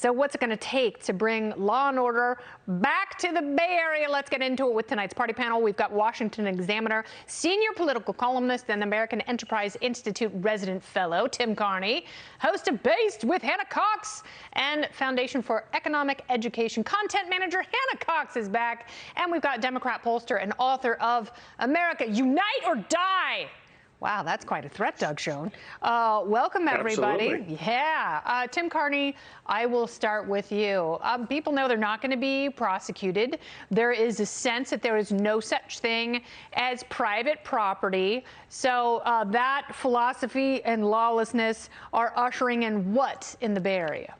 So what's it going to take to bring law and order back to the Bay Area? Let's get into it with tonight's party panel. We've got Washington Examiner senior political columnist and American Enterprise Institute resident fellow Tim Carney, host of Based with Hannah Cox, and Foundation for Economic Education content manager Hannah Cox is back. And we've got Democrat pollster and author of America Unite or Die. Wow, that's quite a threat, Doug Schoen. Welcome, everybody. Absolutely. Yeah. Tim Carney, I will start with you. People know they're not going to be prosecuted. There is a sense that there is no such thing as private property. So that philosophy and lawlessness are ushering in what in the Bay Area?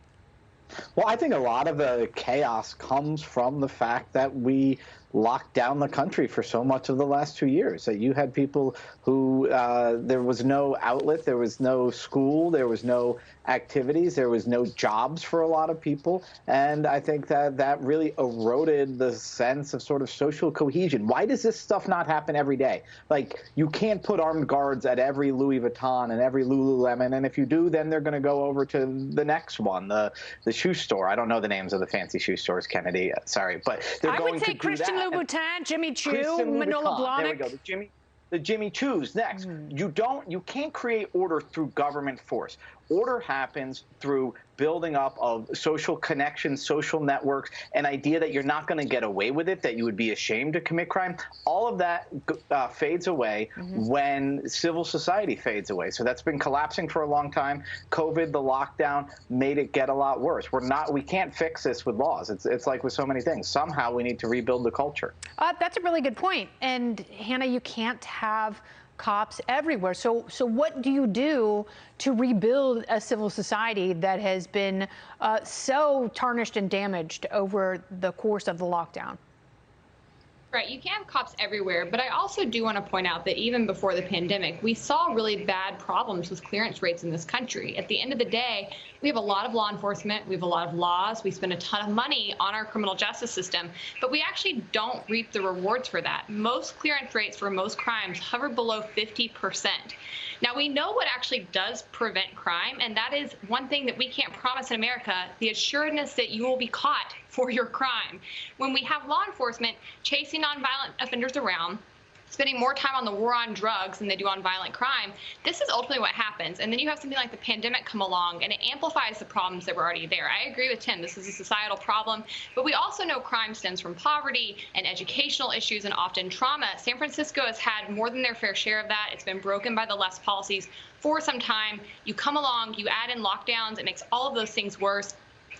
Well, I think a lot of the chaos comes from the fact that we locked down the country for so much of the last 2 years. That you had people who there was no outlet, there was no school, there was no activities, there was no jobs for a lot of people. And I think that that really eroded the sense of sort of social cohesion. Why does this stuff not happen every day? Like, you can't put armed guards at every Louis Vuitton and every Lululemon. And if you do, then they're going to go over to the next one, the shoe store. I don't know the names of the fancy shoe stores, Kennedy. Sorry, but they're going to do Christian that. Louboutin, Jimmy Choo, Manolo Blahnik. There we go. The Jimmy Choos next. You can't create order through government force. Order happens through building up of social connections, social networks, an idea that you're not going to get away with it, that you would be ashamed to commit crime. All of that fades away when civil society fades away. So that's been collapsing for a long time. COVID, the lockdown, made it get a lot worse. We can't fix this with laws. It's like with so many things. Somehow we need to rebuild the culture. That's a really good point. And Hannah, you can't have cops everywhere. So what do you do to rebuild a civil society that has been so tarnished and damaged over the course of the lockdown? Right, you can have cops everywhere, but I also do want to point out that even before the pandemic, we saw really bad problems with clearance rates in this country. At the end of the day, we have a lot of law enforcement, we have a lot of laws, we spend a ton of money on our criminal justice system, but we actually don't reap the rewards for that. Most clearance rates for most crimes hover below 50%. Now, we know what actually does prevent crime, and that is one thing that we can't promise in America, the assuredness that you will be caught for your crime. When we have law enforcement chasing nonviolent offenders around, spending more time on the war on drugs than they do on violent crime, this is ultimately what happens. And then you have something like the pandemic come along, and it amplifies the problems that were already there. I agree with Tim, this is a societal problem, but we also know crime stems from poverty and educational issues and often trauma. San Francisco has had more than their fair share of that. It's been broken by the left policies for some time. You come along, you add in lockdowns, it makes all of those things worse.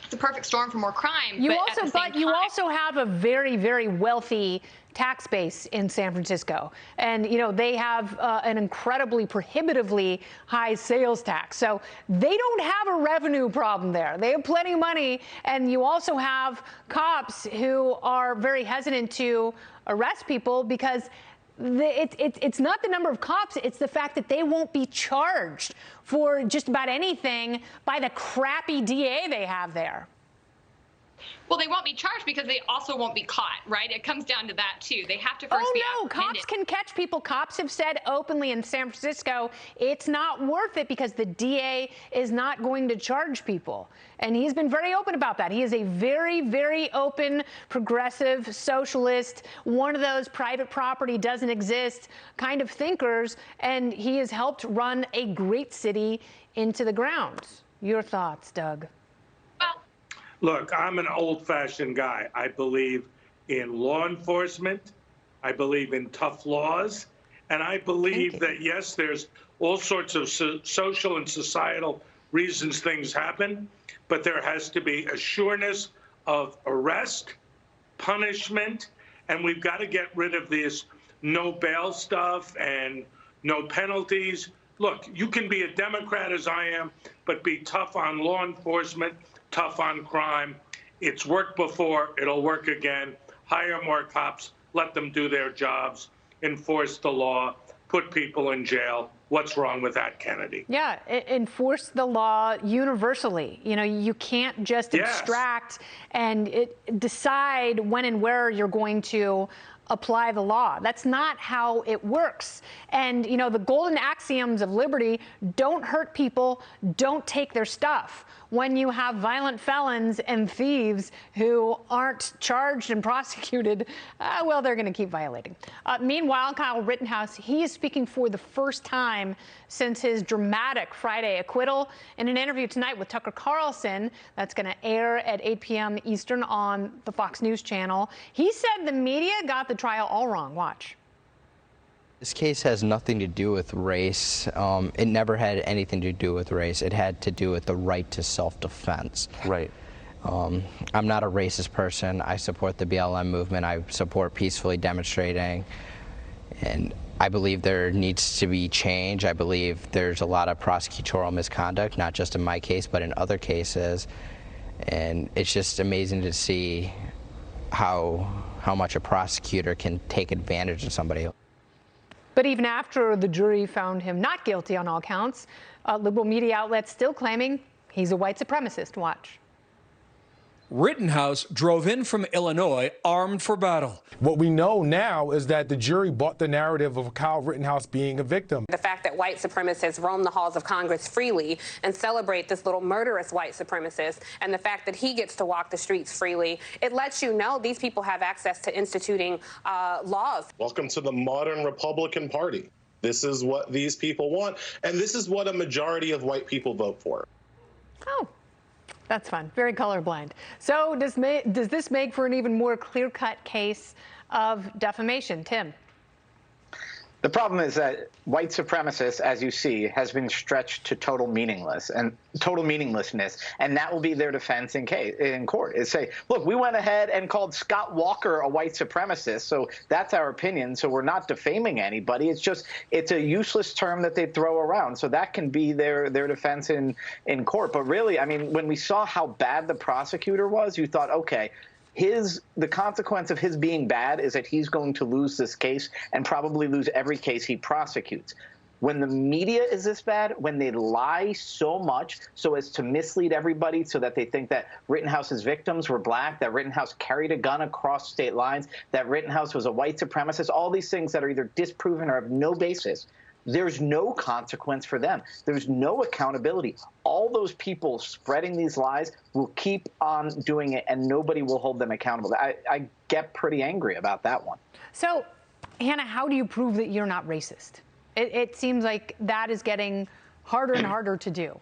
It's a perfect storm for more crime. You also have a very, very wealthy tax base in San Francisco. And, you know, they have an incredibly prohibitively high sales tax. So they don't have a revenue problem there. They have plenty of money. And you also have cops who are very hesitant to arrest people because it's not the number of cops, it's the fact that they won't be charged for just about anything by the crappy DA they have there. Well, they won't be charged because they also won't be caught, right? It comes down to that, too. They have to first be apprehended. Cops can catch people. Cops have said openly in San Francisco, it's not worth it because the DA is not going to charge people. And he's been very open about that. He is a very, very open, progressive, socialist, one of those private property doesn't exist kind of thinkers. And he has helped run a great city into the ground. Your thoughts, Doug? Look, I'm an old-fashioned guy. I believe in law enforcement. I believe in tough laws. And I believe that, yes, there's all sorts of social and societal reasons things happen, but there has to be a sureness of arrest, punishment, and we've got to get rid of this no bail stuff and no penalties. Look, you can be a Democrat as I am, but be tough on law enforcement, tough on crime. It's worked before, it'll work again. Hire more cops, let them do their jobs, enforce the law, put people in jail. What's wrong with that, Kennedy? Yeah, enforce the law universally. You know, you can't just abstract and decide when and where you're going to apply the law. That's not how it works. And, you know, the golden axioms of liberty: don't hurt people, don't take their stuff. when you have violent felons and thieves who aren't charged and prosecuted, well, they're going to keep violating. Meanwhile, Kyle Rittenhouse, he is speaking for the first time since his dramatic Friday acquittal in an interview tonight with Tucker Carlson that's going to air at 8 p.m. Eastern on the Fox News channel. He said the media got the trial all wrong. Watch. This case has nothing to do with race. It never had anything to do with race. It had to do with the right to self-defense. Right. I'm not a racist person. I support the BLM movement. I support peacefully demonstrating. And I believe there needs to be change. I believe there's a lot of prosecutorial misconduct, not just in my case, but in other cases. And it's just amazing to see how much a prosecutor can take advantage of somebody. But even after the jury found him not guilty on all counts, liberal media outlets still claiming he's a white supremacist. Watch. Rittenhouse drove in from Illinois armed for battle. What we know now is that the jury bought the narrative of Kyle Rittenhouse being a victim. The fact that white supremacists roam the halls of Congress freely and celebrate this little murderous white supremacist, and the fact that he gets to walk the streets freely, it lets you know these people have access to instituting laws. Welcome to the modern Republican Party. This is what these people want, and this is what a majority of white people vote for. Oh. That's fun. Very colorblind. So does this make for an even more clear-cut case of defamation? Tim? The problem is that white supremacists, as you see, has been stretched to total meaninglessness, and that will be their defense in court. Is say, look, we went ahead and called Scott Walker a white supremacist, so that's our opinion. So we're not defaming anybody. It's a useless term that they throw around. So that can be their defense in court. But really, I mean, when we saw how bad the prosecutor was, you thought, okay, the consequence of his being bad is that he's going to lose this case and probably lose every case he prosecutes. When the media is this bad, when they lie so much so as to mislead everybody so that they think that Rittenhouse's victims were black, that Rittenhouse carried a gun across state lines, that Rittenhouse was a white supremacist, all these things that are either disproven or have no basis, there's no consequence for them. There's no accountability. All those people spreading these lies will keep on doing it, and nobody will hold them accountable. I get pretty angry about that one. So, Hannah, how do you prove that you're not racist? It seems like that is getting harder and harder to do.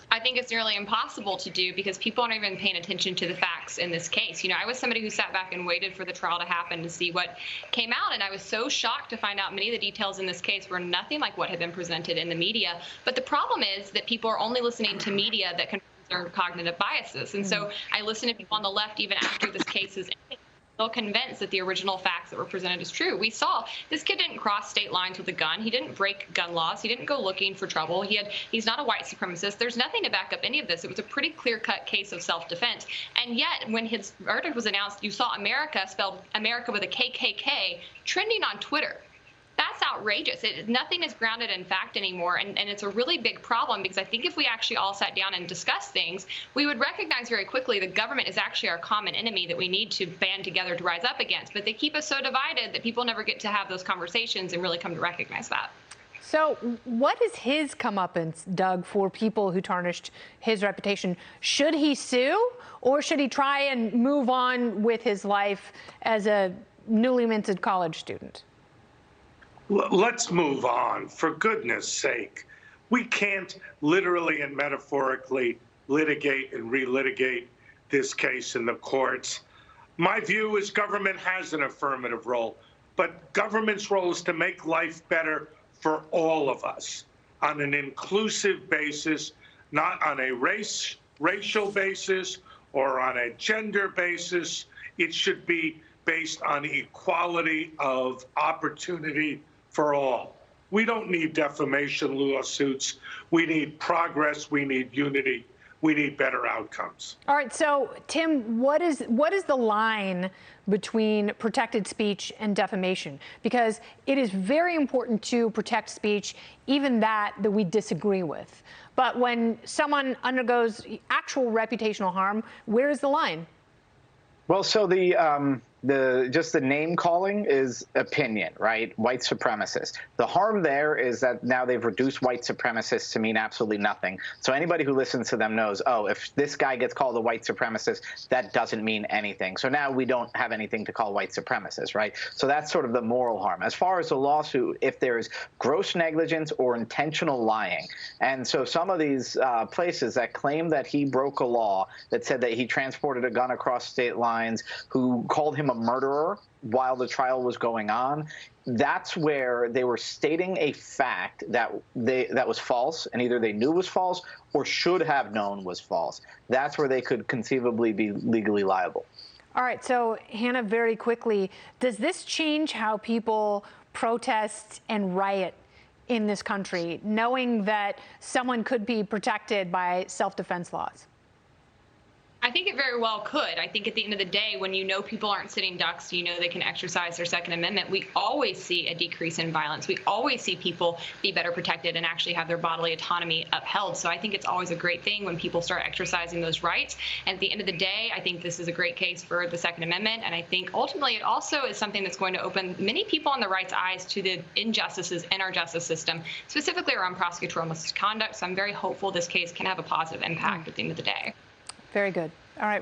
I think it's nearly impossible to do because people aren't even paying attention to the facts in this case. You know, I was somebody who sat back and waited for the trial to happen to see what came out, and I was so shocked to find out many of the details in this case were nothing like what had been presented in the media. But the problem is that people are only listening to media that confirms their cognitive biases. And so I listen to people on the left even after this case is ended, still convinced that the original facts that were presented is true. We saw this kid didn't cross state lines with a gun. He didn't break gun laws. He didn't go looking for trouble. He's not a white supremacist. There's nothing to back up any of this. It was a pretty clear-cut case of self-defense. And yet, when his verdict was announced, you saw America, spelled America with a KKK, trending on Twitter. That's outrageous. Nothing is grounded in fact anymore, and it's a really big problem because I think if we actually all sat down and discussed things, we would recognize very quickly the government is actually our common enemy that we need to band together to rise up against. But they keep us so divided that people never get to have those conversations and really come to recognize that. So what is his comeuppance, Doug, for people who tarnished his reputation? Should he sue, or should he try and move on with his life as a newly minted college student? Let's move on, for goodness sake. We can't literally and metaphorically litigate and relitigate this case in the courts. My view is government has an affirmative role, but government's role is to make life better for all of us on an inclusive basis, not on a racial basis or on a gender basis. It should be based on equality of opportunity for all. We don't need defamation lawsuits. We need progress. We need unity. We need better outcomes. All right. So, Tim, what is the line between protected speech and defamation? Because it is very important to protect speech, even that we disagree with. But when someone undergoes actual reputational harm, where is the line? Well, so the just the name calling is opinion, right? White supremacist. The harm there is that now they've reduced white supremacists to mean absolutely nothing. So anybody who listens to them knows, oh, if this guy gets called a white supremacist, that doesn't mean anything. So now we don't have anything to call white supremacists, right? So that's sort of the moral harm. As far as the lawsuit, if there's gross negligence or intentional lying, and so some of these places that claim that he broke a law that said that he transported a gun across state lines, who called him a murderer while the trial was going on, that's where they were stating a fact that was false, and either they knew was false or should have known was false. That's where they could conceivably be legally liable. All right, so Hannah, very quickly, does this change how people protest and riot in this country, knowing that someone could be protected by self-defense laws? I think it very well could. I think at the end of the day, when you know people aren't sitting ducks, you know they can exercise their Second Amendment, we always see a decrease in violence. We always see people be better protected and actually have their bodily autonomy upheld. So I think it's always a great thing when people start exercising those rights. And at the end of the day, I think this is a great case for the Second Amendment. And I think ultimately it also is something that's going to open many people on the right's eyes to the injustices in our justice system, specifically around prosecutorial misconduct. So I'm very hopeful this case can have a positive impact at the end of the day. Very good. All right.